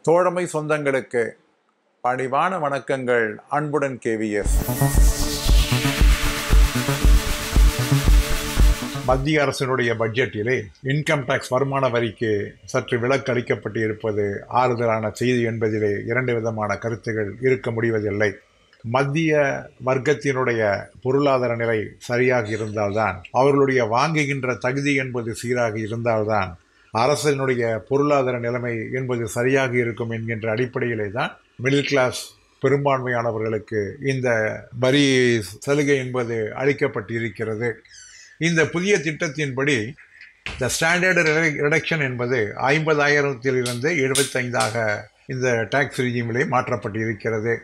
தோழமை சொந்தங்களுக்கு பணிவான வணக்கங்கள். அன்புடன் KVS. மத்திய அரசினுடைய பட்ஜெட்டிலே இன்கம் டாக்ஸ் வருமான வரிக்கு சற்று விலக்கு அளிக்கப்பட்டு இருப்பது ஆறுதலான செய்தி என்பதிலே இரண்டு விதமான கருத்துகள் இருக்க முடிவதில்லை. மத்திய வர்க்கத்தினுடைய பொருளாதார நிலை சரியாக இருந்தால்தான், அவர்களுடைய வாங்குகின்ற தகுதி என்பது சீராக இருந்தால்தான் அரசினுடைய பொருளாதார நிலைமை என்பது சரியாக இருக்கும் என்கின்ற அடிப்படையிலே தான் மிடில் கிளாஸ் பெரும்பான்மையானவர்களுக்கு இந்த வரி சலுகை என்பது அளிக்கப்பட்டிருக்கிறது. இந்த புதிய திட்டத்தின்படி த ஸ்டாண்டர்டு ரிடக்ஷன் என்பது 50,000 75 இந்த டாக்ஸ் ரிஜிமிலே மாற்றப்பட்டிருக்கிறது.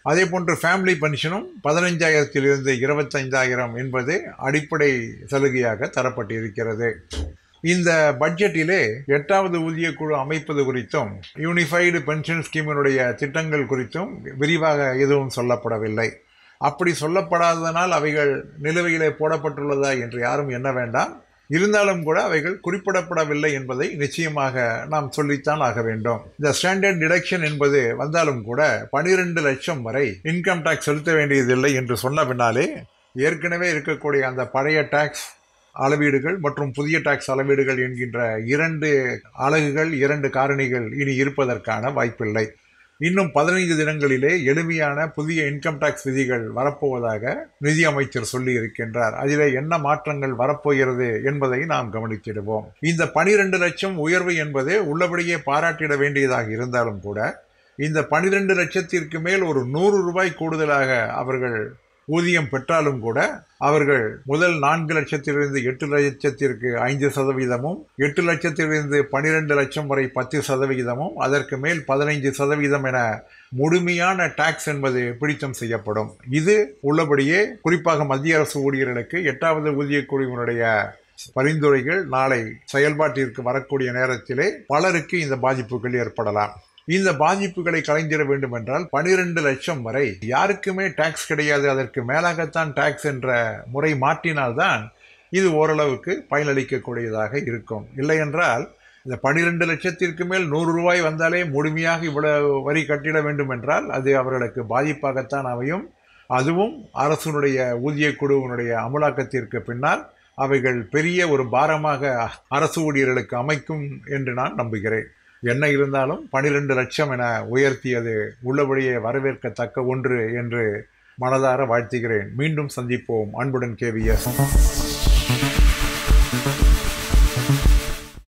அதே போன்று ஃபேமிலி பென்ஷனும் 15,000 25,000 என்பது அடிப்படை சலுகையாக தரப்பட்டிருக்கிறது. இந்த பட்ஜெட்டிலே 8வது ஊதிய குழு அமைப்பது குறித்தும் யூனிஃபைடு பென்ஷன் ஸ்கீமினுடைய திட்டங்கள் குறித்தும் விரிவாக எதுவும் சொல்லப்படவில்லை. அப்படி சொல்லப்படாததனால் அவைகள் நிலுவையிலே போடப்பட்டுள்ளதா என்று யாரும் எண்ண வேண்டாம். இருந்தாலும் கூட அவைகள் குறிப்பிடப்படவில்லை என்பதை நிச்சயமாக நாம் சொல்லித்தான் ஆக வேண்டும். இந்த ஸ்டாண்டர்ட் டிடக்ஷன் என்பது வந்தாலும் கூட 12 லட்சம் வரை இன்கம் டாக்ஸ் செலுத்த வேண்டியதில்லை என்று சொன்ன பின்னாலே ஏற்கனவே இருக்கக்கூடிய அந்த பழைய டாக்ஸ் அளவீடுகள் மற்றும் புதிய டாக்ஸ் அளவீடுகள் என்கின்ற 2 அலகுகள் 2 காரணிகள் இனி இருப்பதற்கான வாய்ப்பில்லை. இன்னும் 15 தினங்களிலே எளிமையான புதிய இன்கம் டாக்ஸ் விதிகள் வரப்போவதாக நிதி அமைச்சர் சொல்லி இருக்கின்றார். அதிலே என்ன மாற்றங்கள் வரப்போகிறது என்பதை நாம் கவனித்திடுவோம். இந்த 12 லட்சம் உயர்வு என்பது உள்ளபடியே பாராட்டிட வேண்டியதாக இருந்தாலும் கூட, இந்த 12 லட்சத்திற்கு மேல் ஒரு 100 ரூபாய் கூடுதலாக அவர்கள் ஊதியம் பெற்றாலும் கூட அவர்கள் முதல் 4 லட்சத்திலிருந்து 8 லட்சத்திற்கு 5%, 8 லட்சத்திலிருந்து 12 லட்சம் வரை 10%, அதற்கு மேல் 15% என முழுமையான டாக்ஸ் என்பது பிடித்தம் செய்யப்படும். இது உள்ளபடியே குறிப்பாக மத்திய அரசு ஊழியர்களுக்கு 8வது ஊதிய குழுவினுடைய பரிந்துரைகள் நாளை செயல்பாட்டிற்கு வரக்கூடிய நேரத்திலே பலருக்கு இந்த பாதிப்புகள் ஏற்படலாம். இந்த பாதிப்புகளை களைந்திட வேண்டும் என்றால் 12 லட்சம் வரை யாருக்குமே டாக்ஸ் கிடையாது, அதற்கு மேலாகத்தான் டாக்ஸ் என்ற முறை மாற்றினால்தான் இது ஓரளவுக்கு பயனளிக்கக்கூடியதாக இருக்கும். இல்லை என்றால் இந்த 12 லட்சத்திற்கு மேல் 100 ரூபாய் வந்தாலே முழுமையாக இவ்வளவு வரி கட்டிட வேண்டும் என்றால் அது அவர்களுக்கு பாதிப்பாகத்தான் அமையும். அதுவும் அரசுடைய ஊதிய குழுவினுடைய அமலாக்கத்திற்கு பின்னால் அவைகள் பெரிய ஒரு பாரமாக அரசு ஊழியர்களுக்கு அமைக்கும் என்று நான் நம்புகிறேன். என்ன இருந்தாலும் 12 லட்சம் என உயர்த்தியது உள்ளபடியே வரவேற்கத்தக்க ஒன்று என்று மனதார வாழ்த்துகிறேன். மீண்டும் சந்திப்போம். அன்புடன் KVS.